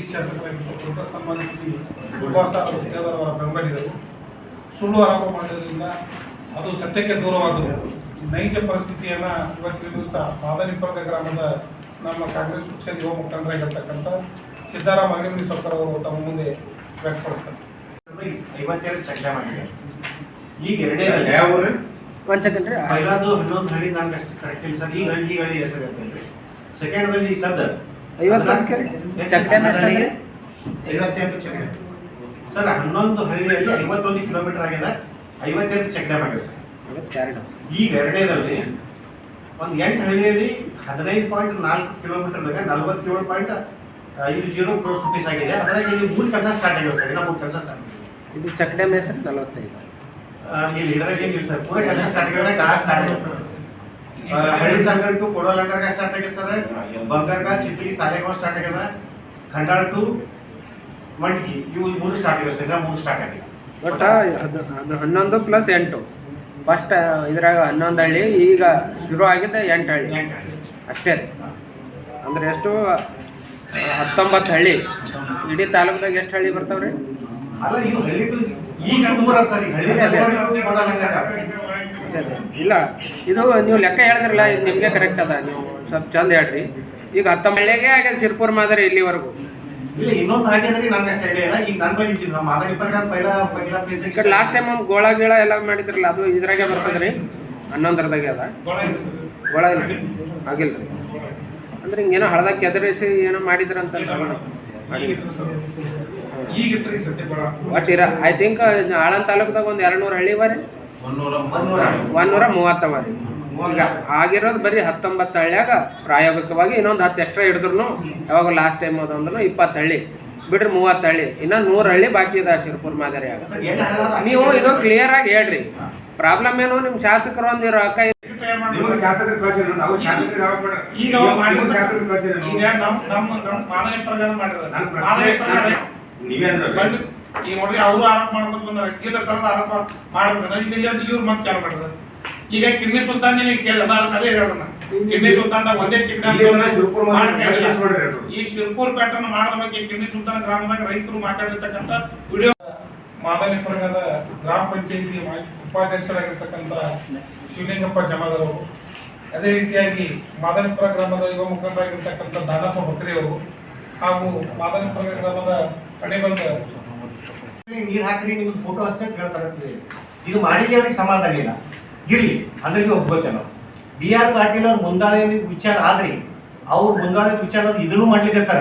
ಮಾಜಿ ಶಾಸಕರಾಗಿರ್ತಕ್ಕಂಥ ಸನ್ಮಾನ್ಯ ಶ್ರೀ ಸುಭಾಷ ಗುತ್ತೇದಾರ್ ಅವರ ಬೆಂಬಲಿಗರು ಸುಳ್ಳು ಆರೋಪ ಮಾಡೋದ್ರಿಂದ ಅದು ಸತ್ಯಕ್ಕೆ ದೂರವಾದದ್ದು. ನೈಜ ಪರಿಸ್ಥಿತಿಯನ್ನು ಇವತ್ತಿನ ದಿವಸ ಮಾದನಿಪರ್ಗ ಗ್ರಾಮದ ನಮ್ಮ ಕಾಂಗ್ರೆಸ್ ಪಕ್ಷದ ಯುವ ಮುಖಂಡರಾಗಿರ್ತಕ್ಕಂಥ ಸಿದ್ದರಾಮ ಅಗೇಮನಿ ಸರ್ಕಾರ ಅವರು ತಮ್ಮ ಮುಂದೆ ವ್ಯಕ್ತಪಡಿಸ್ತಾರೆ. 52 ಚಕ್ರ ಮಾಡಿದೆ. ಈಗ ಎರಡನೇ ಒಂದು ಸೆಕೆಂಡ್ ರೀ, ಪೈಲಾದು 11 ಹಳ್ಳಿ ನನಗೆ ಅಷ್ಟು ಕರೆಕ್ಟ್ ಇಲ್ಲ ಸರ್. ಈಗ ಹಳ್ಳಿ ಹೆಸರು ಹೇಳ್ತೇನೆ. ಸೆಕೆಂಡ್ ಬಲ್ಲಿ ಸದ್ದ 51 ಚಕ್ರ 58 ಚಕ್ರ ಸರ್. 11 ಹಳ್ಳಿಯಲ್ಲಿ 51 ಕಿಲೋಮೀಟರ್ ಆಗಿದೆ. 52 ಚೆಕ್ ಡ್ಯಾಮ್ ಆಗಿದೆ ಸರ್. ಈಗ ಎರಡನೇದಲ್ಲಿ ಒಂದು 8 ಹಳ್ಳಿಯಲ್ಲಿ 15.4 ಕಿಲೋಮೀಟರ್ದಾಗ 47.50 ಕ್ರೋರ್ಸ್ ರುಪೀಸ್ ಆಗಿದೆ. ಅದರಾಗ ಇಲ್ಲಿ 3 ಕೆಲಸ ಸ್ಟಾರ್ಟ್ ಆಗಿವೆ ಸರ್. ಇನ್ನೂ 3 ಕೆಲಸ ಸ್ಟಾರ್ಟ್ ಆಗಿದೆ. ಇದು ಚೆಕ್ ಡ್ಯಾಮ್ ಹೆಸರು 45 ಇಲ್ಲಿ ಇದ್ರಾಗ ಏನಿಲ್ಲ ಸರ್. ಪೂರ ಕೆಲಸ ಸ್ಟಾರ್ಟ್ ಆಗಿದೆ ಸರ್. ಹಳ್ಳಿ ಸಂಗರ್ ಟು ಕೊಡೋಲಂಗರ್ಗ ಸ್ಟಾರ್ಟ್ ಆಗಿದೆ ಸರ್. ಬಂಗರ್ಗ ಚಿತ್ಲಿ ಸಾಲೇಗಾಂವ್ ಸ್ಟಾರ್ಟ್ ಆಗ್ಯದ. ಖಂಡಾಳ ಟು ಮಂಡ್ಕಿ ಇವು 3 ಸ್ಟಾರ್ಟ್ ಆಗಿವೆ ಸರ್. 3 ಸ್ಟಾರ್ಟ್ ಆಗಿದೆ. ಒಟ್ಟು ಅದು 11 + 8 ಫಸ್ಟ್ ಇದ್ರಾಗ 11 ಹಳ್ಳಿ, ಈಗ ಶುರು ಆಗಿದ್ದ 8 ಹಳ್ಳಿ ಅಷ್ಟೇ ರೀ. ಅಂದ್ರೆ ಎಷ್ಟು 19 ಹಳ್ಳಿ. ಇಡೀ ತಾಲೂಕದಾಗ ಎಷ್ಟು ಹಳ್ಳಿ ಬರ್ತಾವ್ರಿ? ಅಲ್ಲ ಇವು ಹಳ್ಳಿ ಈಗ 3 ಸರ್. ಹಳ್ಳಿ ಇಲ್ಲ, ಇದು ನೀವು ಲೆಕ್ಕ ಹೇಳಿದ್ರಲ್ಲ, ಇದು ನಿಮಗೆ ಕರೆಕ್ಟ್ ಅದ. ನೀವು ಸ್ವಲ್ಪ ಚಂದ ಹೇಳ್ರಿ. ಈಗ 19 ಹಳ್ಳಿಗೆ ಆಗ್ಯದ ಸಿರ್ಪುರ್ ಮಾದರಿ ಇಲ್ಲಿವರೆಗೂ. ಇಲ್ಲ ಇನ್ನೊಂದು ಆಗಿದ್ರೆ ನಂಗೆ ಅಷ್ಟು ಐಡಿಯಾ ಇಲ್ಲ. ಈಗ ನಾನು ಬಂದಿದ್ದೀನಿ ನಮ್ಮ ಮಾದನಿಪರ್ಗ ಪೈಲ ಫೇಸ್ ಲಾಸ್ಟ್ ಟೈಮ್ ಗೋಳ ಗೀಳ ಎಲ್ಲ ಮಾಡಿದ್ರಲ್ಲ, ಅದು ಇದ್ರಾಗೆ ಬರ್ತದ್ರಿ. 11ರದಾಗೆ ಅದ. ಗೋಳ ಆಗಿಲ್ಲ ರೀ. ಅಂದ್ರೆ ಹಿಂಗೇನೋ ಹಳದಾಗ ಕೆದರಿಸಿ ಏನೋ ಮಾಡಿದ್ರಂತ ಒಟ್ಟು ಇರ. ಐ ಥಿಂಕ್ ಆಳಂದ ತಾಲೂಕದಾಗ ಒಂದು 200 ಹಳ್ಳಿ ಬರೀ 130 ಅವ ರೀ. ಈಗ ಆಗಿರೋದು ಬರೀ 19 ಹಳ್ಳಿಯಾಗ ಪ್ರಾಯೋಗಿಕವಾಗಿ ಇನ್ನೊಂದು 10 ಎಕ್ಸ್ಟ್ರಾ ಹಿಡಿದ್ರು. ಯಾವಾಗ ಲಾಸ್ಟ್ ಟೈಮ್ ಅದಂದ್ರೆ 20 ಹಳ್ಳಿ ಬಿಡ್ರಿ, 30 ಹಳ್ಳಿ. ಇನ್ನ 100 ಹಳ್ಳಿ ಬಾಕಿ ಇದೆ ಶಿರ್ಪುರ್ ಮಾದರಿಯಾಗ. ನೀವು ಇದು ಕ್ಲಿಯರ್ ಆಗಿ ಹೇಳ್ರಿ. ಪ್ರಾಬ್ಲಮ್ ಏನು? ನಿಮ್ ಶಾಸಕರು ಒಂದಿರೋ ಅಕ್ಕ ಈಗ ನೋಡ್ರಿ, ಅವರು ಆರೋಪ ಮಾಡ್ಕೊಂಡು ಬಂದ್ರೆ ಆರೋಪ ಮಾಡ್ಬೇಕಂದ್ರೆ ಇವ್ರು ಮತ್ತೆ ಚಾಲು ಮಾಡಿದ್ರು. ಈಗ ಕಿಡ್ನಿ ಸುಲ್ತಾನ್ ಅದೇ ಹೇಳೋಣ. ಕಿಡ್ನಿ ಸುಲ್ತಾನ್ದಾಗ ಒಂದೇ ಚಿಕ್ಕ ಈ ಶಿರ್ಪುರ್ ಪ್ಯಾಟರ್ನ್ ಮಾಡೋದ ಬಗ್ಗೆ ಕಿಡ್ನಿ ಸುಲ್ತಾನ್ ಗ್ರಾಮದಾಗ ರೈತರು ಮಾತಾಡಿರ್ತಕ್ಕಂಥ ವಿಡಿಯೋ. ಮಾದನಿಪರ್ಗದ ಗ್ರಾಮ ಪಂಚಾಯಿತಿ ಉಪಾಧ್ಯಕ್ಷರಾಗಿರ್ತಕ್ಕಂಥ ಶಿವಲಿಂಗಪ್ಪ ಜಮಾದವರು, ಅದೇ ರೀತಿಯಾಗಿ ಮಾದನಿಪುರ ಗ್ರಾಮದ ಯುವ ಮುಖಂಡರಾಗಿರ್ತಕ್ಕಂಥ ದಾನಪ್ಪ ಬಕ್ರಿ ಅವರು, ಹಾಗೂ ಮಾದನಿಪುರ ಗ್ರಾಮದ ಕಡೆಬಂದ ನೀರು ಹಾಕ್ರಿ ನಿಮ್ದು ಫೋಟೋ ಅಷ್ಟೇ ಹೇಳ್ತಾರೆ. ಇದು ಮಾಡಿಲ್ಲ ಅವ್ರಿಗೆ ಸಮಾಧಾನ ಇಲ್ಲ. ಇರ್ಲಿ, ಅಂದ್ರೆ ಒಪ್ಕೋತೇವೆ ನಾವು. BR ಪಾಟೀಲ್ ಅವ್ರ ಮುಂದಾಳೆ ವಿಚಾರ ಆದ್ರಿ, ಅವ್ರು ಮುಂದಾಳೆ ವಿಚಾರ ಇದನ್ನು ಮಾಡ್ಲಿಕ್ಕತ್ತಾರ.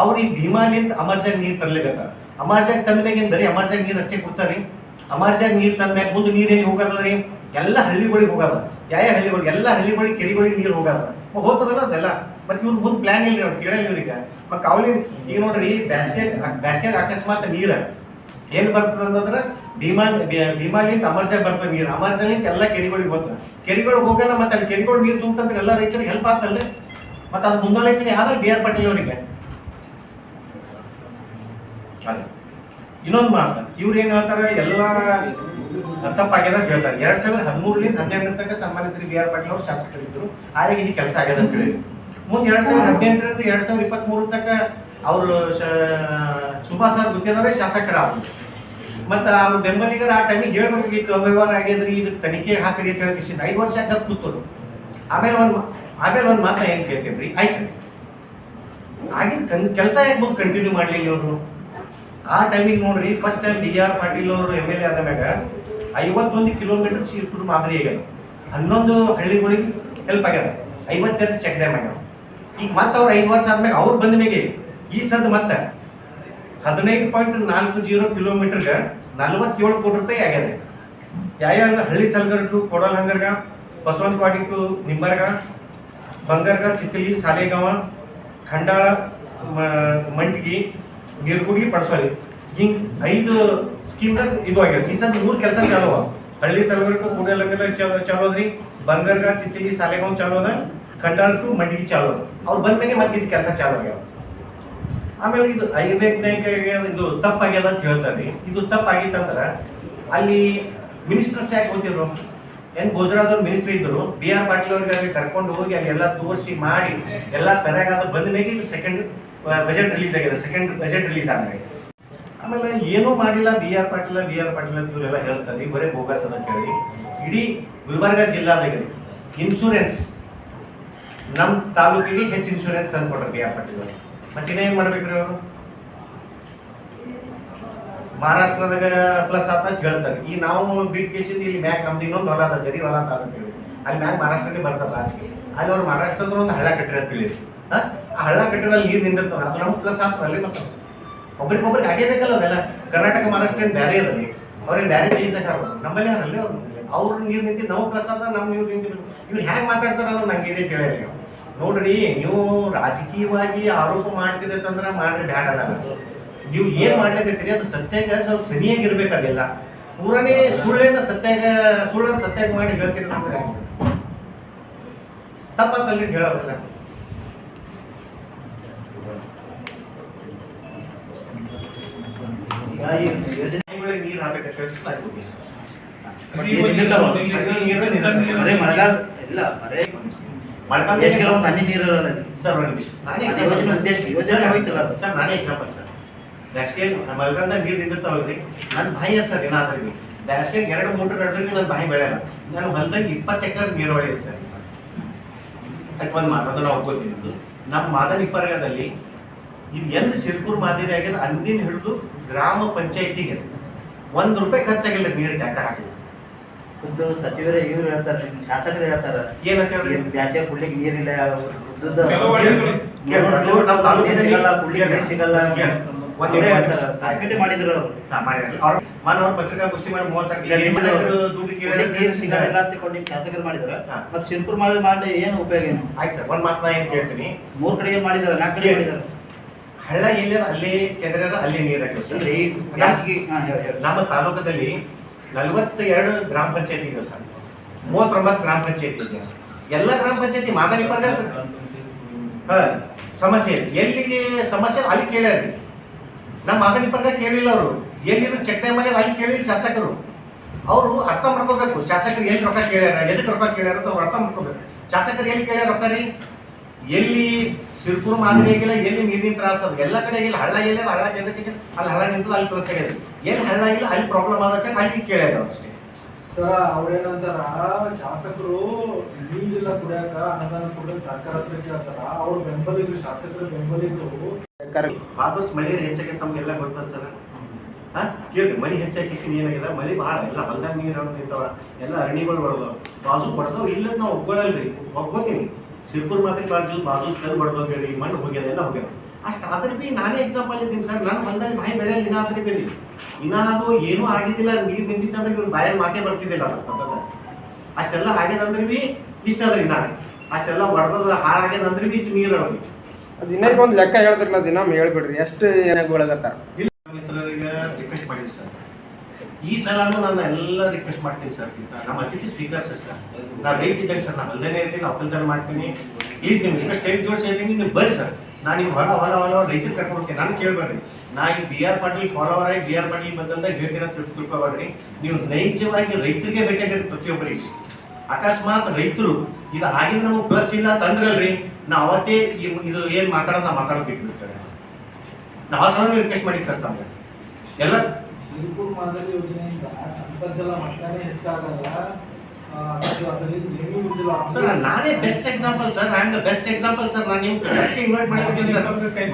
ಅವ್ರು ಈ ಭೀಮಾಲಿಂದ ಅಮರ್ಜಾಗ ನೀರು ತರ್ಲಿಕ್ಕತ್ತಾರ. ಅಮರ್ಜಾಗ ತಂದ್ಮ್ಯಾಗ ಬರೀ ಅಮರ್ಜಾಗ ನೀರು ಅಷ್ಟೇ ಕೊಡ್ತಾರ್ರಿ. ಅಮರ್ಜಾಗ ನೀರು ತಂದ್ಮ್ಯಾಗ ಮುಂದೆ ನೀರು ಎಲ್ಲಿ ಹೋಗದ್ರಿ? ಎಲ್ಲ ಹಳ್ಳಿಗಳಿಗೆ ಹೋಗದ. ಯಾವ ಹಳ್ಳಿಗಳಿಗೆ? ಎಲ್ಲ ಹಳ್ಳಿಗಳಿಗೆ ಕೆರೆಗಳಿಗೆ ನೀರು ಹೋಗದ ಹೋಗ್ತದಲ್ಲ ಅದೆಲ್ಲ. ಮತ್ತೆ ಇವ್ರು ಮುಂದೆ ಪ್ಲಾನ್ ಇಲ್ಲ, ಅವ್ರು ಕೇಳಲ್ಲ ಇವ್ರಿಗೆ. ಮತ್ತೆ ಕಾವಲಿ ಈಗ ನೋಡ್ರಿ, ಬ್ಯಾಸ್ಗೆ ಅಕಸ್ಮಾತ್ ನೀರು ಏನ್ ಬರ್ತದ ಅಂತಂದ್ರೆ ಭೀಮಾಲಿಂದ ಅಮರ್ಜಾಗ ಬರ್ತದೆ ನೀರು. ಅಮರ್ಜಾಲಿಂದ ಎಲ್ಲ ಕೆರೆಗಳಿಗೆ ಹೋಗ್ತದೆ. ಕೆರೆಗಳಿಗೆ ಹೋಗಲ್ಲ. ಮತ್ತೆ ಅಲ್ಲಿ ಕೆರೆಗಳು ನೀರು ತುಂಬಂದ್ರೆ ಎಲ್ಲ ರೈತರಿಗೆ ಹೆಲ್ಪ್ ಆಗ್ತಲ್ರಿ. ಮತ್ತೆ ಅದು ಮುಂದಾಲೋಚನೆ ಯಾವ್ದು BR ಪಾಟೀಲ್ ಅವರಿಗೆ. ಅದೇ ಇನ್ನೊಂದು ಮಾತು, ಇವ್ರು ಏನ್ ಹೇಳ್ತಾರೆ, ಎಲ್ಲ ತಪ್ಪಾಗ್ಯದ ಅಂತ ಹೇಳ್ತಾರೆ. 2013ರಿಂದ 12 ತನಕ ಸನ್ಮಾನ್ಯ ಶ್ರೀ BR ಪಾಟೀಲ್ ಅವರು ಶಾಸಕರಿದ್ರು. ಆಗ ಇದು ಕೆಲಸ ಆಗ್ಯದ ಅಂತ ಹೇಳಿ. ಮುಂದೆ 2018ರಿಂದ 2023 ತನಕ ಅವರು ಸುಭಾಷ್ ಗುತ್ತೇದಾರೇ ಶಾಸಕರಾದ್ರು. ಮತ್ತು ಅವ್ರ ಬೆಂಬಲಿಗರ ಆ ಟೈಮಿಗೆ ಹೇಳ್ಬೇಕಾಗಿತ್ತು, ಅವ್ಯವಹಾರ ಆಗ್ಯದ್ರಿ, ಇದಕ್ಕೆ ತನಿಖೆ ಹಾಕ್ರಿ ಅಂತ ಹೇಳಿ 5 ವರ್ಷ ಆಗ ಕೂತರು. ಆಮೇಲೆ ಒಂದು ಮಾತ್ರ ಏನು ಕೇಳ್ತೇನ್ರಿ, ಆಯ್ತು ಆಗಿದ್ದು ಕೆಲಸ ಯಾಕೆ ಮುಂದೆ ಕಂಟಿನ್ಯೂ ಮಾಡಲಿಲ್ಲ ಅವರು? ಆ ಟೈಮಿಗೆ ನೋಡ್ರಿ, ಫಸ್ಟ್ ಟೈಮ್ BR ಪಾಟೀಲ್ ಅವರು MLA ಆದ ಮ್ಯಾಗ 51 ಕಿಲೋಮೀಟರ್ ಶಿರ್ಪುರ್ ಮಾದರಿ ಆಗ್ಯಾವ. 11 ಹಳ್ಳಿಗಳಿಗೆ ಹೆಲ್ಪ್ ಆಗ್ಯಾವ. 52 ಚೆಕ್ ಡ್ಯಾಮ್ ಆಗ್ಯಾವ. ಈಗ ಮತ್ತೆ ಅವ್ರು 5 ವರ್ಷ ಆದ್ಮೇಲೆ ಅವ್ರು ಬಂದ ಮ್ಯಾಗೆ ಈ ಸದ್ ಮತ್ತೆ 15.40 ಕಿಲೋಮೀಟರ್ಗೆ 47 ಕೋಟಿ ರೂಪಾಯಿ ಆಗ್ಯದ. ಯಾವ ಹಳ್ಳಿ ಸಲ್ಗರ್ ಟು ಕೊಡಲ್ ಹಂಗರ್ಗ, ಬಸವನಪಾಡಿ ಟು ನಿಂಬರ್ಗ, ಬಂಗರ್ಗ, ಚಿತ್ತಲಿ, ಸಾಲೇಗಾಂವ, ಖಂಡಾಳ, ಮಂಡ್ಗಿ, ನೀರ್ಗುಡಿ, ಪಡಸೋಳಿ, ಹಿಂಗ್ 5 ಸ್ಕೀಮ್ದಾಗ ಇದು ಆಗ್ಯದ. ಈ ಸದ್ 3 ಕೆಲಸ ಚಾಲು ಅವ. ಹಳ್ಳಿ ಸಲ್ಗರ್ ಟು ಕೂಡಲಂಗರ್ಗ ಚಾಲು ಅದ್ರಿ, ಬಂಗರ್ಗ, ಚಿತ್ತಲಿ, ಸಾಲೇಗಾಂವ್ ಚಾಲು ಅದ, ಖಂಡಾಳ ಟು ಮಂಡ್ಗಿ ಚಾಲು ಅದ. ಅವ್ರು ಬಂದ್ಮೇಲೆ ಮತ್ತೆ ಇದು ಕೆಲಸ ಚಾಲು ಆಗ್ಯಾವ. ಆಮೇಲೆ ಇದು ಐಬೇಕ್ನಾಗ ಇದು ತಪ್ಪಾಗ್ಯದ ಅಂತ ಹೇಳ್ತಾರೆ. ಇದು ತಪ್ಪಾಗಿತ್ತಂದ್ರೆ ಅಲ್ಲಿ ಮಿನಿಸ್ಟರ್ಸ್ ಯಾಕೆ ಹೋಗಿದ್ರು? ಭೋಜರಾಜವ್ರು ಮಿನಿಸ್ಟರ್ ಇದ್ರು. BR ಪಾಟೀಲ್ ಅವ್ರಿಗೆ ಅಲ್ಲಿ ಕರ್ಕೊಂಡು ಹೋಗಿ ಅಲ್ಲೆಲ್ಲ ತೋರಿಸಿ ಮಾಡಿ ಎಲ್ಲ ಸರಿಯಾಗಾದ ಬಂದ ಮೇಲೆ ಇದು ಸೆಕೆಂಡ್ ಬಜೆಟ್ ರಿಲೀಸ್ ಆಗಿದೆ, ಸೆಕೆಂಡ್ ಬಜೆಟ್ ರಿಲೀಸ್ ಆಗಿದೆ. ಆಮೇಲೆ ಏನೂ ಮಾಡಿಲ್ಲ ಬಿ ಆರ್ ಪಾಟೀಲ್ ಇವರೆಲ್ಲ ಹೇಳ್ತಾರೆ ಬರೀ ಬೋಗಸ್ ಅಂತ ಹೇಳಿ. ಇಡೀ ಗುಲ್ಬರ್ಗ ಜಿಲ್ಲಾದಾಗ ಇನ್ಶೂರೆನ್ಸ್ ನಮ್ಮ ತಾಲೂಕಿಗೆ ಹೆಚ್ಚು ಇನ್ಶೂರೆನ್ಸ್ ಅಂದ್ಕೊಟ್ರೆ ಬಿ ಆರ್ ಪಾಟೀಲ್ ಅವರು. ಮತ್ತಿನ್ನೇನು ಮಾಡ್ಬೇಕ್ರಿ ಅವರು? ಮಹಾರಾಷ್ಟ್ರದಾಗ ಪ್ಲಸ್ ಅಂತ ಹೇಳ್ತಾರೆ. ಈ ನಾವು ಬಿಟ್ ಕೇಸಿಂದ ಇಲ್ಲಿ ಮ್ಯಾಕ್ ನಮ್ದು ಇನ್ನೊಂದು ಹೊಲ ಅದ ಗರಿ ಹೊಲ ಅಂತ ಹೇಳಿ ಅಲ್ಲಿ ಮ್ಯಾಕ್ ಮಹಾರಾಷ್ಟ್ರನೇ ಬರ್ತಾರೆ ಲಾಸ್ಟ್ಗೆ. ಅಲ್ಲಿ ಅವ್ರು ಮಹಾರಾಷ್ಟ್ರದ ಒಂದು ಹಳ್ಳ ಕಟ್ಟಿರ ಅಂತ ಹೇಳಿದ್ರು. ಆ ಹಳ್ಳ ಕಟ್ಟಿರಲ್ಲಿ ನೀರು ನಿಂದಿರ್ತಾವೆ, ಅದು ನಮ್ಗೆ ಪ್ಲಸ್ ಆಗ್ತದೆ ಅಲ್ಲಿ. ಮತ್ತೆ ಒಬ್ರಿಗೊಬ್ರಿಗೆ ಆಗೇಬೇಕಲ್ಲ ಅದೆಲ್ಲ. ಕರ್ನಾಟಕ ಮಹಾರಾಷ್ಟ್ರ ಏನು ಬೇರೆ ಇರಲಿ, ಅವ್ರೇನು ಬೇರೆ ದೇಶದಾಗ ಆಗೋದು ನಮ್ಮಲ್ಲಿ ಯಾರಲ್ಲಿ ಅವ್ರು ನೀರು ನಿಂತಿದ್ದು ನಾವು ಪ್ಲಸ್ ಆದ ನಮ್ಮ ನೀರು ನಿಂತಿದ್ರು. ಇವ್ರು ಹೆಂಗೆ ಮಾತಾಡ್ತಾರ ಅನ್ನೋದು ನಂಗೆ ಇದೆ ತಿಳಿಯಲ್ಲ. ನೋಡ್ರಿ, ನೀವು ರಾಜಕೀಯವಾಗಿ ಆರೋಪ ಮಾಡ್ತೀರಿ ಅಂತಂದ್ರೆ ಮಾಡ್ರಿ, ಬ್ಯಾಡ ಅಲ್ಲ. ನೀವು ಏನ್ ಮಾಡ್ಲಿಕ್ಕತ್ತೀರಿ ಅದು ಸತ್ಯಾಗ ಸ್ವಲ್ಪ ಸರಿಯಾಗಿರ್ಬೇಕು. ಅದೆಲ್ಲ ಪೂರನೇ ಸುಳ್ಳನ್ನ ಸತ್ಯಾಗ ಮಾಡಿ ಹೇಳ್ತೀರಿ ಅಂದ್ರೆ ತಪ್ಪಲ್ಲಿ ಹೇಳೋದಿಲ್ಲ. ಯೋಜನೆಗಳಿಗೆ ನೀರು ಹಾಕಬೇಕು ಹನಿ ನೀರು ಸರ್. ನಾನೇ ಎಕ್ಸಾಂಪಲ್ ಸರ್. ಬ್ಯಾಸ್ಗೆ ಮಲ್ಗಂದ ನೀರು ನಿಂದಿರ್ತಾವಲ್ರಿ, ನನ್ನ ಬಾಯಿ ಸರ್ ಏನಾದ್ರಿ ಬ್ಯಾಸ್ಗೆ 2 ಮೋಟರ್ ನಡೆದ್ರಿ ನನ್ನ ಬಾಯಿ ಬೆಳೆಯಲ್ಲ. ನಾನು ಹೊಲದಾಗ 20 ಎಕರೆ ನೀರಾವರಿ ಇದೆ ಸರ್. ಅದಕ್ಕೆ ಒಂದು ಮಾತನ್ನು ನಾವು ಒಪ್ಕೋತೀನಿ. ನಮ್ಮ ಮಾದನಿಪ್ಪರ್ಗದಲ್ಲಿ ಇದು ಎಂದು ಸಿರ್ಪುರ್ ಮಾದರಿ ಆಗ್ಯದ ಅಂದಿನ ಹಿಡಿದು ಗ್ರಾಮ ಪಂಚಾಯತಿಗೆ ₹1 ಖರ್ಚಾಗಿಲ್ಲ ನೀರು ಟ್ಯಾಂಕರ್ ಹಾಕಿ. ಖುದ್ದು ಸಚಿವರೇ ಇವ್ರು ಹೇಳ್ತಾರೆ, ಶಾಸಕರು ಹೇಳ್ತಾರೆ ಏನಂತ ಹೇಳಿ ಬ್ಯಾಸ್ಗೆ ಕುಡ್ಲಿಕ್ಕೆ ನೀರಿಲ್ಲ, ಮಾಡಿದ್ರು ಪತ್ರಿಕಾಗೋಷ್ಠಿ ಮಾಡಿ ನೀರು ಸಿಗಲ್ಲ ಅಂತ ಶಾಸಕರು ಮಾಡಿದ್ರು. ಮತ್ತೆ ಸಿರ್ಪುರ್ ಮಾಡಿ ಏನು ಉಪಯೋಗ ಏನು? ಆಯ್ತು ಸರ್, ಒಂದ್ ಮಾತು ನಾ ಏನ್ ಕೇಳ್ತೀನಿ. 3 ಕಡೆ ಏನ್ ಮಾಡಿದಾರೆ, 4 ಕಡೆ ಮಾಡಿದಾರೆ. ಹಳ್ಳ ಎಲ್ಲ ಅಲ್ಲೇ ಕೆದರ ಅಲ್ಲೇ ನೀರು ಹಾಕಿ. ನಮ್ಮ ತಾಲೂಕದಲ್ಲಿ 42 ಗ್ರಾಮ ಪಂಚಾಯತಿ ಇದೆ ಸರ್, 39 ಗ್ರಾಮ ಪಂಚಾಯತಿ ಇದೆ. ಎಲ್ಲ ಗ್ರಾಮ ಪಂಚಾಯತಿ ಮಾದನಿಪ್ಪರ್ಗ ಸಮಸ್ಯೆ ಎಲ್ಲಿಗೆ ಸಮಸ್ಯೆ ಅಲ್ಲಿ ಕೇಳ್ಯಾರಿ. ನಮ್ಮ ಮಾದನಿಪ್ಪರ್ಗ ಕೇಳಿಲ್ಲ. ಅವರು ಎಲ್ಲಿದ್ರು ಚೆಕ್ ಡ್ಯಾಮ್ ಆಗಿ ಅಲ್ಲಿ ಕೇಳಿಲ್ಲ ಶಾಸಕರು. ಅವರು ಅರ್ಥ ಮಾಡ್ಕೋಬೇಕು, ಶಾಸಕರು ಎಲ್ಲಿ ರೊಕ್ಕ ಕೇಳ್ಯಾರ, ಎದಕ್ಕೆ ರೊಕ್ಕ ಕೇಳ್ಯಾರ ಅಂತ ಅವ್ರು ಅರ್ಥ ಮಾಡ್ಕೋಬೇಕು. ಶಾಸಕರು ಎಲ್ಲಿ ಕೇಳ್ಯಾರ ರೊಕ್ಕ ರೀ? ಎಲ್ಲಿ ಸಿರ್ಪುರ್ ಮಾದರಿ ಆಗಿಲ್ಲ, ಎಲ್ಲಿ ನೀರಿನ ತ್ರಾಸ ಅದ ಎಲ್ಲ ಕಡೆ ಇಲ್ಲ. ಹಳ್ಳ ಎಲ್ಲಿ ಹಳ್ಳ ಕೇಂದ್ರಕ್ಕೆ ಅಲ್ಲಿ ಹಳ್ಳ ನಿಂತದ, ಅಲ್ಲಿ ಪ್ಲಸ್ ಆಗ್ಯದ. ಎಲ್ಲಿ ಹಳ್ಳ ಇಲ್ಲ ಅಲ್ಲಿ ಪ್ರಾಬ್ಲಮ್ ಆಗತ್ತೆ, ಅಲ್ಲಿ ಕೇಳ್ಯಾರ ಅಷ್ಟೇ. ಸರ್ ಅವ್ರೇನಂತಾರ, ಶಾಸಕರು ನೀರಿಲ್ಲ ಕುಡಿಯಾಕ ಅನುದಾನ ಕೊಡೋದು ಸರ್ಕಾರ ಹತ್ರ ಕೇಳ್ತಾರ. ಅವ್ರ ಬೆಂಬಲಿಗರು, ಶಾಸಕರ ಬೆಂಬಲಿಗರು ಆದಷ್ಟು ಮಳೆ ಹೆಚ್ಚಾಗಿ ತಮ್ಗೆಲ್ಲ ಗೊತ್ತದ ಸರ್. ಕೇಳ್ರಿ, ಮಳೆ ಹೆಚ್ಚಾಗಿ ಏನಾಗಿದೆ, ಮಳೆ ಭಾಳ ಎಲ್ಲ ಹೊಲ್ದಾಗ ನೀರು ನಿಂತಾವ, ಎಲ್ಲ ಅರಣಿಗಳು ಹೊಡೆದವ, ಬಾಜು ಹೊಡೆದವ್. ಇಲ್ಲದ ನಾವು ಒಪ್ಕೊಳ್ಳಲ್ರಿ, ಒಪ್ಕೋತೀನಿ. ಸಿರ್ಪುರ್ ಮಾತ್ರ ಬಾಜು ಕಲ್ಲು ಹೊಡೆದೋಗ್ರಿ, ಮಣ್ಣು ಹೋಗ್ಯದ, ಎಲ್ಲ ಹೋಗ್ಯಾವ. ಅಷ್ಟು ಆದ್ರೆ ಬಿ ನಾನೇ ಎಕ್ಸಾಂಪಲ್ ಇದ್ದೀನಿ ಸರ್. ನಾನು ಹೊಲ್ದಲ್ಲಿ ಬಾಯಿ ಬೆಳೆಯಲ್ಲ ಇನ್ನಾದ್ರೂ ಬೇರಿ, ಇನ್ನಾದು ಏನೂ ಆಗಿದ್ದಿಲ್ಲ. ನೀರು ನಿಂತಿತ್ತಂದ್ರೆ ಇವ್ರು ಬಾಯಲ್ಲಿ ಮಾತೇ ಬರ್ತಿದ್ದಿಲ್ಲ ಅಂತಂದ್ರೆ. ಅಷ್ಟೆಲ್ಲ ಆಗ್ಯದಂದ್ರೆ ಬಿ ಇಷ್ಟ ಅದ್ರಿ. ನಾನು ಅಷ್ಟೆಲ್ಲ ಹೊಡೆದ ಹಾಳಾಗ್ಯದಂದ್ರೆ ಬಿ ಇಷ್ಟು ನೀರು ಅವ್ರಿ. ಅದು ಇನ್ನೊಂದು ಒಂದು ಲೆಕ್ಕ ಹೇಳಿದ್ರಲ್ಲ, ದಿನ ಹೇಳ್ಬಿಡ್ರಿ ಎಷ್ಟು ಏನಾಗ ಒಳಗತ್ತಾರ. ಮಿತ್ರರಿಗೆ ರಿಕ್ವೆಸ್ಟ್ ಮಾಡಿದ್ವಿ ಸರ್. ಈ ಸಲನೂ ನಾನು ಎಲ್ಲ ರಿಕ್ವೆಸ್ಟ್ ಮಾಡ್ತೀನಿ ಸರ್. ನಮ್ಮ ಅತಿಥಿ ಸ್ವೀಕರಿಸಿ ಸರ್. ನಾನು ರೈತ ಇದ್ದಂಗೆ ಸರ್, ನಾನು ಹೊಲದಲ್ಲೇ ಇರ್ತೀನಿ, ಒಕ್ಕಲ್ತನ ಮಾಡ್ತೀನಿ. ಪ್ಲೀಸ್ ನಿಮ್ಗೆ ರಿಕ್ವೆಸ್ಟ್ ಟೈಮ್ ಜೋಡಿಸಿ ಹೇಳ್ತೀನಿ, ನೀವು ಬರ್ರಿ ಸರ್. ನಾನು ನಿಮ್ಮ ಹೊಲ ರೈತರು ಕರ್ಕೊಂಡು ಹೋಗ್ತೀನಿ. ನಾನು ಕೇಳ್ಬೇಡ್ರಿ, ನಾ ಈ ಬಿ ಆರ್ ಪಾಟೀಲ್ ಫಾಲೋವರ್ ಆಗಿ ಬಿ ಆರ್ ಪಾಟೀಲ್ ಬಂದಂದಾಗ ಹೇಳ್ತೀರ ತಿಳ್ಕೊಬೇಡ್ರಿ. ನೀವು ನೈಜವಾಗಿ ರೈತರಿಗೆ ಬೇಕಾಗಿರಿ ಪ್ರತಿಯೊಬ್ಬರಿಗೆ. ಅಕಸ್ಮಾತ್ ರೈತರು ಇದು ಆಗಿನ ನಮಗೆ ಪ್ಲಸ್ ಇಲ್ಲ ತಂದ್ರಲ್ರಿ, ನಾವು ಅವತ್ತೇ ಇದು ಏನು ಮಾತಾಡೋದು ಬಿಟ್ಬಿಡ್ತಾರೆ. ನಾವು ಸಲ ರಿಕ್ವೆಸ್ಟ್ ಮಾಡಿ ಸರ್ ತಮಗೆ ಎಲ್ಲ. ಸಿರ್ಪುರ್ ಮಾದರಿ ಯೋಜನೆಯಿಂದ ಅಂತರ್ಜಲ ಮಟ್ಟನೇ ಹೆಚ್ಚಾಗಲ್ಲ. ಸರ್ ನಾನೇ best example sir. I am the best example sir. ನಾನು ನೀವು ಇನ್ವೈಟ್ ಮಾಡಿದ್ದೀನಿ ಸರ್.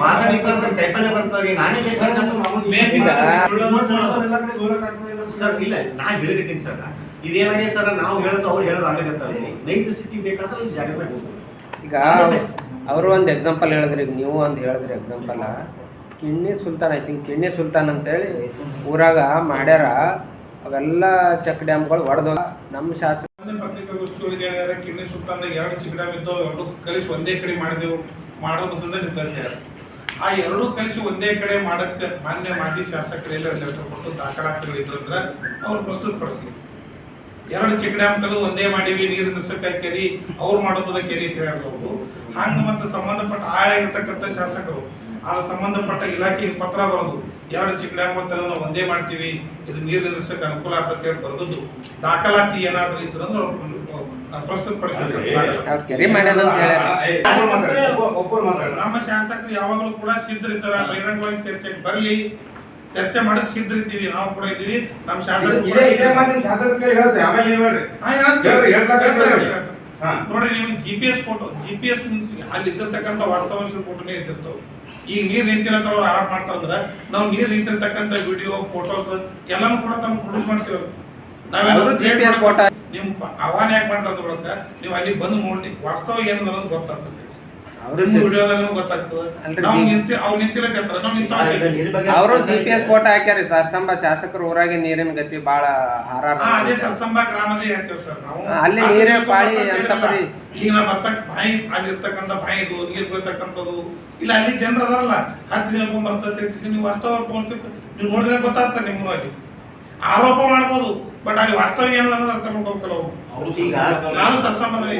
ಮಾದನಿಪ್ಪರ್ಗ ಕೈಪಲ್ಯ ಬರ್ತಾವ್ರಿ, ನಾನೇ ಬೆಸ್ಟ್ ಎಕ್ಸಾಂಪಲ್ ಸರ್. ಇಲ್ಲ, ನಾ ಹೇಳಿದ್ದೀನಿ ಸರ್. ಇದೇನಾಗಿದೆ ಸರ್, ನಾವು ಹೇಳೋದು ಅವ್ರು ಹೇಳೋದು ಆಗತ್ತೆ. ನೈಜ ಸ್ಥಿತಿ ಬೇಕಾದ್ರೆ ಇಲ್ಲಿ ಜಾಗ ಹೋಗ್ಬೋದು. ಈಗ ಅವರು ಒಂದು ಎಕ್ಸಾಂಪಲ್ ಹೇಳಿದ್ರಿ, ಈಗ ನೀವು ಒಂದು ಹೇಳಿದ್ರಿ example. Kinni Sultan, I think Kinni Sultan ಅಂತೇಳಿ ಊರಾಗ ಮಾಡ್ಯಾರ. ಅವೆಲ್ಲ ಚೆಕ್ ಡ್ಯಾಮ್ಗಳು ಹೊಡೆದು ನಮ್ಮ ಶಾಸಕ ಪತ್ರಿಕಾಗೋಷ್ಠಿಯೊಳಗೆ ಕಿಣ್ಣಿ ಸುಲ್ತಾನ್ 2 ಚೆಕ್ ಡ್ಯಾಮ್ ಇದ್ದವು, 2 ಕಲಿಸಿ ಒಂದೇ ಕಡೆ ಮಾಡೋದ್ರಿಂದ ನಿಂತಿದ್ದಾರೆ. ಆ 2 ಕಲಿಸಿ ಒಂದೇ ಕಡೆ ಮಾಡಕ್ಕೆ ಮಾನ್ಯ ಮಾಡಿ ಶಾಸಕರೆಲ್ಲ ಲೆಟರ್ ಕೊಟ್ಟು ದಾಖಲಾತಿಗಳಿದ್ರು ಅಂದ್ರೆ ಅವ್ರು ಪ್ರಸ್ತುತಪಡಿಸ್ಲಿ. 2 ಚೆಕ್ ಡ್ಯಾಮ್ ತೆಗೆದು ಒಂದೇ ಮಾಡಿವಿ, ನೀರು ನಿಲ್ಸಕ್ಕೆ ಕೆರಿ ಅವ್ರು ಮಾಡೋದ ಕೆರಿ ಅಂತ ಹೇಳಿದವರು. ಹಂಗೆ ಮತ್ತೆ ಸಂಬಂಧಪಟ್ಟ ಆಳಾಗಿರ್ತಕ್ಕಂಥ ಶಾಸಕರು ಆ ಸಂಬಂಧಪಟ್ಟ ಇಲಾಖೆಗೆ ಪತ್ರ ಬರೋದು 2 ಚಿಕ್ಕ ಡ್ಯಾಮ್ ನಾವು ಒಂದೇ ಮಾಡ್ತೀವಿ, ಇದು ನೀರು ನಿಲ್ಲಿಸಕ್ಕೆ ಅನುಕೂಲ ಆಗ್ತದೆ ಅಂತ ಬರೆದದ್ದು ದಾಖಲಾತಿ ಏನಾದ್ರೂ ಇದ್ರಂದ್ರೆ ಪ್ರಸ್ತುತಪಡಿಸಬೇಕು. ಕೆರೆ ಮಾಡ್ಯಾರ ಅಂತ ಹೇಳ್ಯಾರ. ನಮ್ಮ ಶಾಸಕರು ಯಾವಾಗಲೂ ಕೂಡ ಸಿದ್ಧರಿರ್ತಾರ, ಬಹಿರಂಗವಾಗಿ ಚರ್ಚೆಗೆ ಬರಲಿ, ಚರ್ಚೆ ಮಾಡಕ್ ಸಿದ್ಧರಿದ್ದೀವಿ, ನಾವು ಕೂಡ ಇದ್ದೀವಿ. ನಮ್ಮ ಶಾಸಕರು ನೋಡ್ರಿ, ನೀವು GPS ಫೋಟೋ, GPS ಅಲ್ಲಿ ಇದ್ದಿರ್ತಕ್ಕಂಥ ವಾಸ್ತವ ಫೋಟೋನೇ ಇದ್ದಿರ್ತಾವೆ. ಈಗ ನೀರ್ ನಿಂತಿಲ್ಲ ಅಂತ ಅವ್ರು ಆರೋಪ ಮಾಡ್ತಾರಂದ್ರೆ ನಾವು ನೀರ್ ನಿಂತಿರ್ತಕ್ಕಂಥ ವಿಡಿಯೋ ಫೋಟೋಸ್ ಎಲ್ಲಾನು ಕೂಡ ತಮ್ಮ ಪ್ರೊಡ್ಯೂಸ್ ಮಾಡ್ತೀವಿ. GPS ಫೋಟೋ ನಿಮ್ ಆಹ್ವಾನ ಯಾಕೆ ಮಾಡ್ತಾರೆ ಒಳಗ ನೀವು ಅಲ್ಲಿ ಬಂದು ನೋಡಿ ವಾಸ್ತವ ಏನು ಅನ್ನೋದು ಗೊತ್ತಾಗ್ತದೆ. ವಿಡಿಯೋದಾಗ ಗೊತ್ತಾಗ್ತದೆ. ನಾವು ಅವ್ರು ನಿಂತಿಲ್ಲ ಕೆಲಸ ನಾವು ನಿಂತ ಅವರು GPS ಫೋಟೋ ಹಾಕ್ಯಾರಿ. ಸರ್ಸಂಬ ಶಾಸಕರು ಊರಾಗೆ ನೀರಿನ ಗತಿ ಬಾಳ ಹಾರಾಟ. ಅದೇ ಸರ್ಸಂಬ ಗ್ರಾಮದೇ ಹೇಳ್ತೇವೆ ಸರ್ ನಾವು. ಅಲ್ಲಿ ನೀರೇ ಪಾಳಿ ಅಂತ ಬರೀ ಈಗ ನಾವು ಬರ್ತಕ್ಕ ಬಾಯಿ ಅಲ್ಲಿರ್ತಕ್ಕಂಥ ಬಾಯಿ ಇದು ನೀರು ಬೀಳ್ತಕ್ಕಂಥದ್ದು ಇಲ್ಲ, ಅಲ್ಲಿ ಜನರು ಅದಾರಲ್ಲ 10 ದಿನಕ್ಕೊಮ್ಮೆ ಬರ್ತೈತೆ. ನೀವು ವಾಸ್ತವ ನೀವು ನೋಡಿದ್ರೆ ಗೊತ್ತಾಗ್ತದೆ. ನಿಮ್ಗೆ ಅಲ್ಲಿ ಆರೋಪ ಮಾಡ್ಬೋದು, ಬಟ್ ಅಲ್ಲಿ ವಾಸ್ತವ ಏನು ಅನ್ನೋದು ಅರ್ಥ ಮಾಡ್ಕೋಬೇಕಲ್ಲ ಅವರು. ನಾನು ಸರ್ಸಂಬಂಧನೇ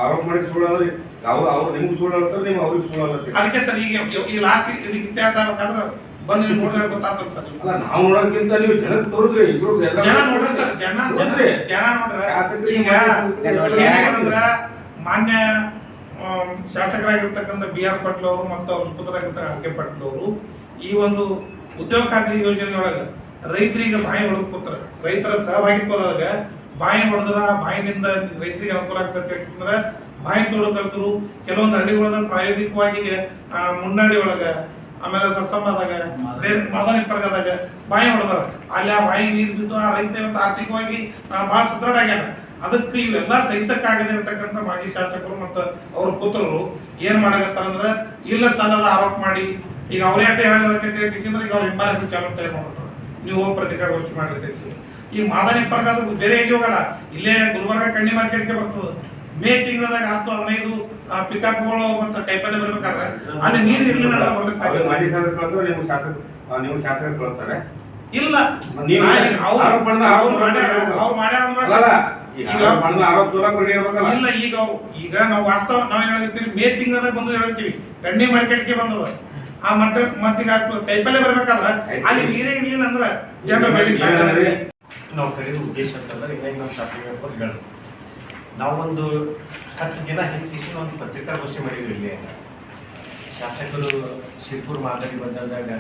ಆರೋಪ ಮಾಡಿ ಸುಳ್ಳಾದ್ರೆ ಅವ್ರು ನಿಮ್ಗೆ ಸುಳ್ಳಾಡ್ತಾರೆ, ನೀವು ಅವ್ರಿಗೆ ಸುಳ್ಳಾಡ್ತಾರೆ. ಅದಕ್ಕೆ ಸರ್ ಈಗ ಲಾಸ್ಟ್ ಇದಕ್ಕೆ ಇತ್ಯರ್ಥ ಆಗ್ಬೇಕಾದ್ರೆ ಬಂದು ನೀವು ನೋಡಿದ್ರೆ ಗೊತ್ತಾಗ್ತದೆ ಸರ್. ಅಲ್ಲ, ನಾವು ನೋಡೋದಕ್ಕಿಂತ ನೀವು ಜನ ತೋರಿಸ್ರಿ. ಜನ ನೋಡ್ರಿ ಸರ್, ಜನ ನೋಡ್ರಿ ಈಗ ಏನಂದ್ರ ಮಾನ್ಯ ಶಾಸಕರಾಗಿರ್ತಕ್ಕಂಥ BR ಪಾಟೀಲ್ ಅವರು ಮತ್ತು ಅವ್ರ ಸುಪುತ್ರರಾಗಿರ್ತಕ್ಕ ಆರ್ ಕೆ ಪಾಟೀಲ್ ಅವರು ಈ ಒಂದು ಉದ್ಯೋಗ ಖಾತ್ರಿ ಯೋಜನೆಯೊಳಗ ರೈತರಿಗೆ ಬಾಯಿ ಹೊಡೆದು ಕೊಡ್ತಾರೆ. ರೈತರ ಸಹಭಾಗಿತ್ವದಾಗ ಬಾಯಿ ಹೊಡೆದ್ರ ಬಾಯಿನಿಂದ ರೈತರಿಗೆ ಅನುಕೂಲ ಆಗ್ತದೆ ಅಂದ್ರೆ ಬಾಯಿ ತೋಡು ಕಲ್ತರು. ಕೆಲವೊಂದು ಹಳ್ಳಿಗಳೊಳಗ ಪ್ರಾಯೋಗಿಕವಾಗಿ ಮುನ್ನಳ್ಳಿ ಒಳಗ, ಆಮೇಲೆ ಸರ್ಸಂಬದಾಗ, ಬೇರೆ ಮಾದನಿ ಪ್ರಗದಾಗ ಬಾಯಿ ಹೊಡೆದಾರ. ಅಲ್ಲಿ ಆ ಬಾಯಿ ನೀರು ಬಿದ್ದು ಆ ರೈತ ಇವತ್ತು ಆರ್ಥಿಕವಾಗಿ ಬಹಳ ಸದೃಢ ಆಗ್ಯಾನ. ಅದಕ್ಕೆ ಇವೆಲ್ಲ ಸಹಿಸಕ್ಕಾಗದೇ ಇರತಕ್ಕಂಥ ಮಾಜಿ ಶಾಸಕರು ಮತ್ತು ಅವ್ರ ಪುತ್ರರು ಏನ್ ಮಾಡಕತ್ತಾರಂದ್ರೆ ಇಲ್ಲ ಸಲ್ಲದ ಆರೋಪ ಮಾಡಿ ಈಗ ಅವ್ರೇ ಅಡ್ಡ ಹೇಳೋದಕ್ಕೆ ಈಗ ಅವ್ರ ಹಿಂಬಾಲ ಚಾಲು ತಯಾರು ಮಾಡ್ತಾರೆ. ನೀವು ಹೋಗಿ ಪತ್ರಿಕಾಗೋಷ್ಠಿ ಮಾಡಿರ್ತೀವಿ. ಈ ಮಾದನಿ ಪ್ರಗದ ಬೇರೆ ಎಲ್ಲಿ ಹೋಗಲ್ಲ, ಇಲ್ಲೇ ಗುಲ್ಬರ್ಗ ಕಣ್ಣಿ ಮಾರ್ಕೆಟ್ಗೆ ಬರ್ತದೆ. ಮೇ ತಿಂಗಳದಾಗ 10-15 ಪಿಕಪ್ಗಳು ಮತ್ತು ಕೈಪಲ್ಲೆ ಬರ್ಬೇಕಾದ್ರೆ ಅಲ್ಲಿ ನೀರು ಇರ್ಲಿಲ್ಲ. ಮಾಜಿ ಶಾಸಕರು ಕಳಿಸ್ತಾರೆ, ನೀವು ಶಾಸಕರು ಕಳಿಸ್ತಾರೆ. ಇಲ್ಲ ಇಲ್ಲ ಈಗ ನಾವು ವಾಸ್ತವ ನಾವೇನ್ ಹೇಳಿರ್ತೀವಿ, ಮೇ ತಿಂಗಳದಾಗ ಬಂದು ಹೇಳ್ತೀವಿ ಕಣ್ಣಿ ಮಾರ್ಕೆಟ್ಗೆ ಬಂದದ. ಆ ಮಟ್ಟಿಗೆ ಕೈಪಲ್ಲೆ ಬರ್ಬೇಕಾದ್ರೆ ಅಲ್ಲಿ ನೀರೇ ಇರ್ಲಿಲ್ಲ ಅಂದ್ರೆ ಜನರ ಬೆಳೆ ನಾವು ಕರೆಯುವ ಉದ್ದೇಶ ಅಂತಂದ್ರೆ ಈಗ ನಮ್ಮ ಶಾಸಕರು ಹೇಳೋದು, ನಾವು ಒಂದು 10 ದಿನ ಹಿಂದಿನ ಒಂದು ಪತ್ರಿಕಾಗೋಷ್ಠಿ ಮಾಡಿದ್ವಿ. ಇಲ್ಲಿ ಶಾಸಕರು ಶಿರ್ಪುರ್ ಮಾದರಿ ಬಂದಾಗ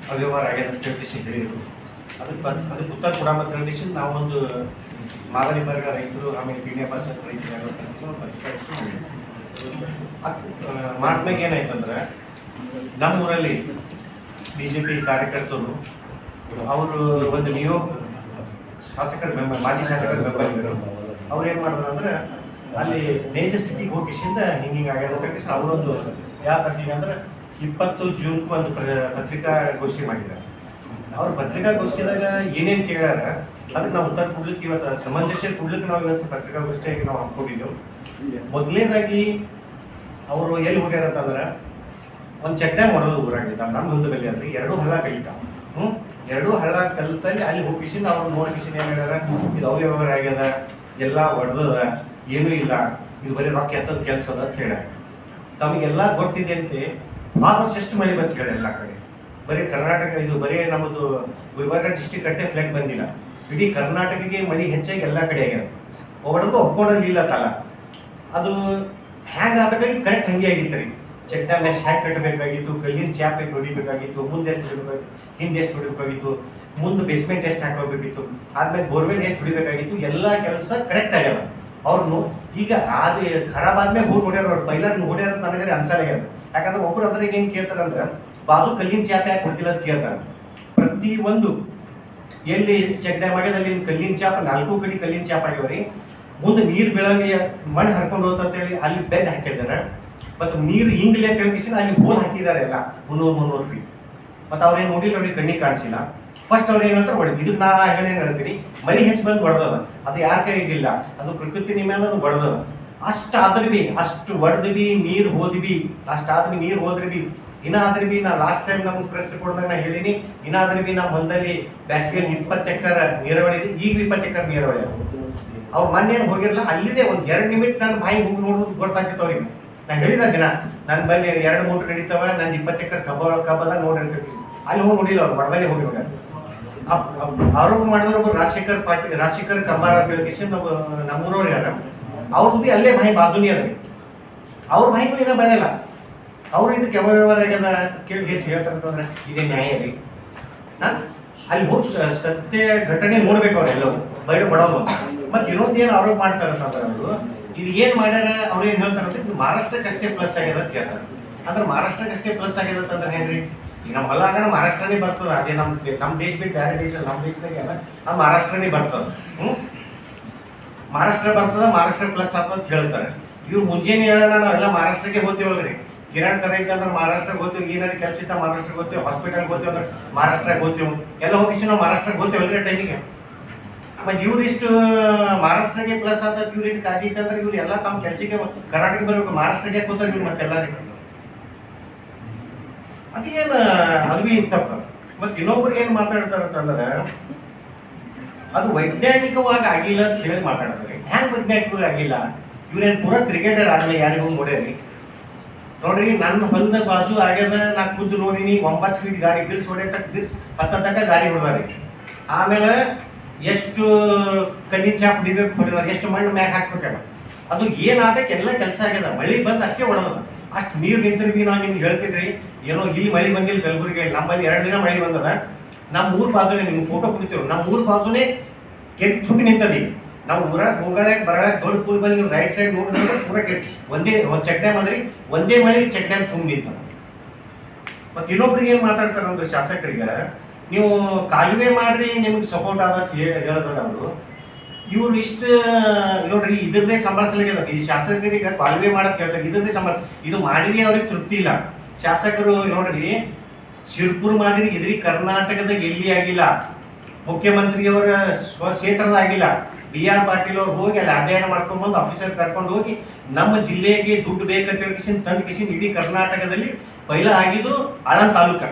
ಅವ್ಯವಹಾರ ಆಗ್ಯದ ಅಂತ ಹೇಳಿದ್ರು. ಅದಕ್ಕೆ ಉತ್ತರ ಕೊಡ ಅಂತ ಹೇಳಿ ನಾವು ಒಂದು ಮಾದರಿ ವರ್ಗ ರೈತರು, ಆಮೇಲೆ ಪೀಣ್ಯ ಬಸ್ ರೈತರು ಪತ್ರಿಕಾಗೋಷ್ಠಿ ಮಾಡಿದ್ಮ್ಯಾಗ ಏನಾಯ್ತಂದ್ರೆ ನಮ್ಮೂರಲ್ಲಿ BJP ಕಾರ್ಯಕರ್ತರು ಅವರು ಒಂದು ಶಾಸಕರ ಬೆಂಬಲ, ಮಾಜಿ ಶಾಸಕರ ಬೆಂಬಲಿಗರು ಅವ್ರು ಏನು ಮಾಡಿದ್ರು ಅಂದ್ರೆ ಅಲ್ಲಿ ಮೇಜರ್ ಸಿಟಿಗೆ ಹೋಗಿಸಿಂದ ಹಿಂಗೆ ಆಗ್ಯದ ತಕ್ಷಣ ಅವರೊಂದು ಯಾವ ತಾರೀಕಿಗೆ ಅಂದ್ರೆ 20 ಜೂನ್ಗೂ ಒಂದು ಪತ್ರಿಕಾಗೋಷ್ಠಿ ಮಾಡಿದ್ದಾರೆ. ಅವ್ರ ಪತ್ರಿಕಾಗೋಷ್ಠಿದಾಗ ಏನೇನು ಕೇಳ್ಯಾರ ಅದಕ್ಕೆ ನಾವು ಉತ್ತರ ಕೊಡ್ಲಿಕ್ಕೆ ಇವತ್ತು ಸಮಂಜಸ ಕೊಡ್ಲಿಕ್ಕೆ ನಾವು ಇವತ್ತು ಪತ್ರಿಕಾಗೋಷ್ಠಿಯಾಗಿ ನಾವು ಹಾಕ್ಕೊಂಡಿದ್ದೆವು. ಮೊದಲನೇದಾಗಿ ಅವರು ಎಲ್ಲಿ ಹೋಗ್ಯಾರ ಅಂತಂದ್ರೆ ಒಂದು ಚೆಕ್ ಡ್ಯಾಮ್ ಹೊಡೆದು ಊರಾಗಿದ್ದ ನಮ್ಮ ಮುಂದೆ ಮೇಲೆ ಅಂದ್ರೆ 2 ಹಳ್ಳ ಕಲಿತಾವ. 2 ಹಳ್ಳ ಕಲಿತಲ್ಲಿ ಅಲ್ಲಿ ಹೋಗಿಸಿಂದ ಅವ್ರು ನೋಡ್ಕಿಸಿನ ಏನ್ ಹೇಳ್ಯಾರ, ಇದು ಅವ್ಯವಹಾರ ಆಗ್ಯದ, ಎಲ್ಲ ಹೊಡೆದದ, ಏನೂ ಇಲ್ಲ, ಇದು ಬರೀ ರೊಕ್ಕ ಎತ್ತದ ಕೆಲಸ ಅದ ಅಂತ ಹೇಳ್ಯಾರ. ತಮಗೆಲ್ಲ ಗೊತ್ತಿದೆ ಅಂತೆ ಆಲ್ಮೋಸ್ಟ್ ಎಷ್ಟು ಮಳೆ ಬಂತ ಹೇಳಿ ಎಲ್ಲ ಕಡೆ. ಬರೀ ಕರ್ನಾಟಕ, ಇದು ಬರೀ ನಮ್ಮದು ಗುಲ್ಬರ್ಗ ಡಿಸ್ಟಿಕ್ ಅಟ್ಟೆ ಫ್ಲಡ್ ಬಂದಿಲ್ಲ, ಇಡೀ ಕರ್ನಾಟಕಕ್ಕೆ ಮಳೆ ಹೆಚ್ಚಾಗಿ ಎಲ್ಲ ಕಡೆ ಆಗ್ಯಾರ. ಹೊಡೆದು ಒಪ್ಕೊಂಡಂಗಿಲ್ಲ ತಲ ಅದು ಹ್ಯಾಂಗ್ ಆಗ್ಬೇಕಾಗಿ ಕರೆಕ್ಟ್ ಹಂಗೆ ಆಗಿತ್ತು ರೀ. ಚೆಕ್ ಡ್ಯಾಮ್ ಎಷ್ಟು ಹ್ಯಾಂಗ್ ಕಟ್ಟಬೇಕಾಗಿತ್ತು, ಕಲ್ಲಿನ ಚಾಪ್ ಎಷ್ಟು ಹೊಡಿಬೇಕಾಗಿತ್ತು, ಮುಂದೆ ಎಷ್ಟು ಹೊಡಿಬೇಕಾಗಿತ್ತು, ಹಿಂದೆ ಎಷ್ಟು ಹೊಡಿಬೇಕಾಗಿತ್ತು, ಮುಂದೆ ಬೇಸ್ಮೆಂಟ್ ಎಷ್ಟು ಹಾಕೋಬೇಕಿತ್ತು, ಆದ್ಮೇಲೆ ಬೋರ್ವೆಲ್ ಎಷ್ಟು ಹೊಡಿಬೇಕಾಗಿತ್ತು, ಎಲ್ಲ ಕೆಲಸ ಕರೆಕ್ಟ್ ಆಗ್ಯಾವ. ಅವ್ರನ್ನು ಈಗ ಅದು ಖರಾಬ್ ಆದ್ಮೇಲೆ ಹೋಗಿ ನೋಡ್ಯಾರ, ಅವ್ರು ಪೈಲರ್ ನೋಡ್ಯಾರ ನನಗೆ ಅನ್ಸಲಾಗ್ಯದ. ಯಾಕಂದ್ರೆ ಒಬ್ರು ಅದ್ರಾಗ ಏನ್ ಕೇಳ್ತಾರಂದ್ರೆ ಬಾಜು ಕಲ್ಲಿನ ಚಾಪ್ ಯಾಕೆ ಕೊಡ್ತಿಲ್ಲ ಅಂತ ಕೇಳ್ತಾರೆ. ಪ್ರತಿ ಒಂದು ಎಲ್ಲಿ ಚೆಕ್ ಡ್ಯಾಮ್ ಆಗ್ಯದ ಅಲ್ಲಿ ಕಲ್ಲಿನ ಚಾಪ್ 4 ಕಡೆ ಕಲ್ಲಿನ ಚಾಪ್ ಆಗ್ಯಾವ್ರಿ. ಮುಂದೆ ನೀರು ಬೆಳಗ್ಗೆ ಮಣ್ಣು ಹರ್ಕೊಂಡು ಹೋಗ್ತಂತೇಳಿ ಅಲ್ಲಿ ಬೆಡ್ ಹಾಕಿದ್ದಾರೆ. ಮತ್ತು ನೀರು ಹಿಂಗ್ಲೆ ತಿಳ್ಕಿಸಿ ಅಲ್ಲಿ ಹೋಲ್ ಹಾಕಿದ್ದಾರೆ ಎಲ್ಲ 300-300 ಫೀಟ್. ಮತ್ತು ಅವ್ರೇನು ನೋಡಿಲ್ಲ, ಅವ್ರಿಗೆ ಕಣ್ಣಿಗೆ ಕಾಣಿಸಿಲ್ಲ. ಫಸ್ಟ್ ಅವ್ರು ಏನಂತ ಹೊಡೆದು ಇದಕ್ಕೆ ನಾ ಹೇಳೇನು ಹೇಳ್ತೀನಿ, ಮಳೆ ಹೆಚ್ಚು ಬಂದು ಹೊಡೆದದ, ಅದು ಯಾರ ಕೈಗಿಲ್ಲ, ಅದು ಪ್ರಕೃತಿ ಮೇಲೆ ಅದು ಹೊಡೆದದ. ಅಷ್ಟು ಆದ್ರೆ ಬಿ ಅಷ್ಟು ಹೊಡೆದ್ವಿ, ನೀರು ಹೋದ್ವಿ, ಅಷ್ಟಾದ್ರೂ ನೀರು ಹೋದ್ರೆ ಬಿ ಇನ್ನಾದ್ರೆ ಬಿ ನಾ ಲಾಸ್ಟ್ ಟೈಮ್ ನಮ್ಗೆ ಪ್ರೆಸ್ ಕೊಡ್ದಾಗ ನಾ ಹೇಳಿನಿ, ಇನ್ನಾದ್ರೆ ಬಿ ನಮ್ಮ ಹೊಲದಲ್ಲಿ ಬ್ಯಾಸ್ಗೆಯಲ್ಲಿ 20 ಎಕರೆ ನೀರಾವರಿ ಇದೆ, ಈಗ 20 ಎಕರೆ ನೀರಾವರಿ. ಅವ್ರು ಮೊನ್ನೇನು ಹೋಗಿರಲ್ಲ, ಅಲ್ಲಿದೆ ಒಂದು 2 ನಿಮಿಷ ನಾನು ಬಾಯಿ ಹೋಗಿ ನೋಡೋದು ಗೊತ್ತಾಗ್ತಿತ್ತು ಅವ್ರಿಗೆ. ನಾನು ಹೇಳಿದ ದಿನ ನನ್ನ ಬಲ್ಲಿ 2 ಮೋಟ್ರ್ ನಡೀತಾವ, ನಂದು 20 ಎಕರೆ ಕಬ್ಬದ ನೋಡಿ ಅಂತ ಅಲ್ಲಿ ಹೋಗಿ ನೋಡಿಲ್ಲ ಅವ್ರು, ಬರ್ದಲ್ಲೇ ಹೋಗಿ ನೋಡ್ಯಾರ. ಆರೋಪ ಮಾಡಿದ್ರು ಒಬ್ಬರು ರಾಜಶೇಖರ್ ಕಂಬಾರ ಅಂತ ಹೇಳಿ ನಮ್ಮೂರವ್ರು ಯಾರ, ಅವ್ರದ್ದು ಬಿ ಅಲ್ಲೇ ಮಹಿ ಬಾಜುನಿ ಅದ, ಅವ್ರ ಮಹಿಗೂ ಏನೋ ಬೆಳೆಯಲ್ಲ. ಅವ್ರು ಇದಕ್ಕೆ ಯಾವ ವ್ಯವಹಾರ ಆಗ್ಯದ ಕೇಳಿ ಹೆಚ್ಚು ಹೇಳ್ತಾರಂತಂದ್ರೆ ಇದೇ ನ್ಯಾಯ ರೀ. ಅಲ್ಲಿ ಹೋಗಿ ಸತ್ಯ ಘಟನೆ ನೋಡ್ಬೇಕು ಅವ್ರೆಲ್ಲರೂ ಬಡೋದು. ಮತ್ತೆ ಇನ್ನೊಂದು ಏನು ಆರೋಪ ಮಾಡ್ತಾರಂತಂದ್ರೆ ಅವರು ಇದು ಏನು ಮಾಡ್ಯಾರ, ಅವ್ರು ಏನು ಹೇಳ್ತಾರಂದ್ರೆ ಇದು ಮಹಾರಾಷ್ಟ್ರಕ್ಕಷ್ಟೇ ಪ್ಲಸ್ ಆಗ್ಯದ ಅಂತ ಹೇಳ್ತಾರೆ. ಅಂದ್ರೆ ಮಹಾರಾಷ್ಟ್ರಕ್ಕಷ್ಟೇ ಪ್ಲಸ್ ಆಗ್ಯದ ಅಂತಂದ್ರೆ ಹೆಂಗ್ರಿ, ಈಗ ನಮ್ಮ ಹೊಲ ಆಗ ಮಹಾರಾಷ್ಟ್ರನೇ ಬರ್ತದೆ. ಅದೇ ನಮ್ಮ ದೇಶ ಬಿಟ್ಟು ಬೇರೆ ದೇಶ, ನಮ್ಮ ದೇಶದಾಗೆ ಅಲ್ಲ, ಅದು ಮಹಾರಾಷ್ಟ್ರನೇ ಬರ್ತದೆ. ಮಹಾರಾಷ್ಟ್ರ ಬರ್ತದೆ, ಮಹಾರಾಷ್ಟ್ರ ಪ್ಲಸ್ ಆಗ್ತದೆ ಅಂತ ಹೇಳ್ತಾರೆ. ಇವ್ರು ಮುಂಜಾನೆ ಹೇಳೋಣ ನಾವೆಲ್ಲ ಮಹಾರಾಷ್ಟ್ರಕ್ಕೆ ಹೋಗ್ತೀವಲ್ರಿ, ಕಿರಾಣಿ ತರ ಅಂದ್ರೆ ಮಹಾರಾಷ್ಟ್ರಕ್ಕೆ ಹೋಗ್ತೀವಿ, ಏನಾದ್ರು ಕೆಲಸ ಇತ್ತ ಮಹಾರಾಷ್ಟ್ರಕ್ಕೆ ಹೋಗ್ತೀವಿ, ಹಾಸ್ಪಿಟಲ್ಗೆ ಹೋಗ್ತೀವಿ ಅಂದ್ರೆ ಮಹಾರಾಷ್ಟ್ರಕ್ಕೆ ಹೋಗ್ತೀವಿ, ಎಲ್ಲ ಹೋಗಿಸಿ ನಾವು ಮಹಾರಾಷ್ಟ್ರಕ್ಕೆ ಹೋಗ್ತೀವಲ್ರಿ ಟೈಮಿಗೆ. ಮತ್ತೆ ಇವ್ರಿಷ್ಟು ಮಹಾರಾಷ್ಟ್ರಕ್ಕೆ ಪ್ಲಸ್ ಆದ ಇವ್ರು ಇಟ್ಟು ಕಾಜಿ ಇತ್ತಂದ್ರೆ ಇವ್ರು ಎಲ್ಲ ತಮ್ಮ ಕೆಲಸಕ್ಕೆ ಕರ್ನಾಟಕ ಬರ್ಬೇಕು, ಮಹಾರಾಷ್ಟ್ರಕ್ಕೆ ಕೂತಾರೆ ಇವ್ರು ಮತ್ತೆಲ್ಲ. ಅದೇನು ಅದು ಬಿ ತಪ್ಪ. ಮತ್ತೆ ಇನ್ನೊಬ್ರು ಏನು ಮಾತಾಡ್ತಾರಂತಂದ್ರೆ ಅದು ವೈಜ್ಞಾನಿಕವಾಗಿ ಆಗಿಲ್ಲ ಅಂತ ಹೇಳಿ ಮಾತಾಡ್ತಾರೆ. ಹ್ಯಾಂಗ ವೈಜ್ಞಾನಿಕವಾಗಿ ಆಗಿಲ್ಲ? ಇವ್ರೇನು ಪೂರಾ ಕ್ರಿಕೆಟರ್ ಆದ್ಮೇಲೆ ಯಾರಿಗೂ ನೋಡ್ಯಾರಿ ನೋಡ್ರಿ. ನನ್ನ ಹೊಲದ ಬಾಜು ಆಗ್ಯದ, ನಾ ಖುದ್ದು ನೋಡಿನಿ, 9 ಫೀಟ್ ಗಾರಿ ಬಿಲ್ಸ್ ಬಿಲ್ಸ್ 10 ತನಕ ಗಾರಿ ಹೊಡೆದಾರಿ. ಆಮೇಲೆ ಎಷ್ಟು ಕಲ್ಲಿನ ಚಾಪ್ ಹೊಡಿಬೇಕು ಹೊಡಿದಾರೆ, ಎಷ್ಟು ಮಣ್ಣು ಮ್ಯಾಗ ಹಾಕ್ಬೇಕಲ್ಲ, ಅದು ಏನಾಗಬೇಕು ಎಲ್ಲ ಕೆಲಸ ಆಗ್ಯದ. ಮಳೆ ಬಂದು ಅಷ್ಟೇ ಹೊಡೆದ, ಅಷ್ಟು ನೀರು ನಿಂತರು ಬಿ ನಾವು ನಿಮ್ಗೆ ಹೇಳ್ತೀನಿ ಏನೋ ಇಲ್ಲಿ ಮಳೆ ಬಂದಿಲ್ಲ ಕಲಬುರಗಿ, ನಮ್ಮಲ್ಲಿ 2 ದಿನ ಮಳೆ ಬಂದದ. ನಮ್ಮ ಊರ್ ಬಾಜುನೇ ನಿಮ್ಗೆ ಫೋಟೋ ಕೊಡ್ತೇವೆ, ನಮ್ಮ ಊರ್ ಬಾಜುನೇ ಕೆರೆ ತುಂಬಿ ನಿಂತದಿ. ನಾವು ಊರಾಗ ಹೋಗಾಳಕ್ ಬರಾಳಕ್ ದೊಡ್ಡ ಪೂಲ್ ಬಲ್ಲಿ ನೀವು ರೈಟ್ ಸೈಡ್ ನೋಡಿದ್ರೆ ಪೂರ ಕೆರೆ ಒಂದೇ ಒಂದು ಚೆಕ್ ಡ್ಯಾಮ್ ಅಂದ್ರಿ, ಒಂದೇ ಮಳೆ ಚೆಕ್ ಡ್ಯಾಮ್ ತುಂಬಿ ನಿಂತ. ಮತ್ತೆ ಇನ್ನೊಬ್ರಿಗೆ ಏನು ಮಾತಾಡ್ತಾರೆ ಅಂದ್ರೆ ಶಾಸಕರಿಗೆ, ನೀವು ಕಾಲುವೆ ಮಾಡ್ರಿ ನಿಮ್ಗೆ ಸಪೋರ್ಟ್ ಆದ ಹೇಳಿದ್ರೆ ಅವರು, ಇವ್ರು ಇಷ್ಟು ನೋಡ್ರಿ ಇದ್ರದ್ದೇ ಸಂಬಳಿಸಲಿಕ್ಕೆ ಈ ಶಾಸಕರಿಗೆ ಕಾಲುವೆ ಮಾಡಕ್ ಹೇಳ್ತಾರೆ, ಇದ್ರದ್ದೇ ಸಂಬಳ. ಇದು ಮಾಡಿವಿ ಅವ್ರಿಗೆ ತೃಪ್ತಿ ಇಲ್ಲ. ಶಾಸಕರು ನೋಡ್ರಿ ಶಿರ್ಪುರ್ ಮಾದರಿ ಇದ್ರಿ ಕರ್ನಾಟಕದಾಗ ಎಲ್ಲಿ ಆಗಿಲ್ಲ, ಮುಖ್ಯಮಂತ್ರಿಯವರ ಸ್ವಕ್ಷೇತ್ರದ ಆಗಿಲ್ಲ. BR ಪಾಟೀಲ್ ಅವ್ರು ಹೋಗಿ ಅಲ್ಲಿ ಅಧ್ಯಯನ ಮಾಡ್ಕೊಂಡ್ ಬಂದು ಆಫೀಸರ್ ಕರ್ಕೊಂಡು ಹೋಗಿ ನಮ್ಮ ಜಿಲ್ಲೆಗೆ ದುಡ್ಡು ಬೇಕಂತ ಹೇಳಿ ತಂದು ಕಿಸಿನ್ ಇಡೀ ಕರ್ನಾಟಕದಲ್ಲಿ ಪೈಲ ಆಗಿದ್ದು ಆಳಂದ್ ತಾಲೂಕ.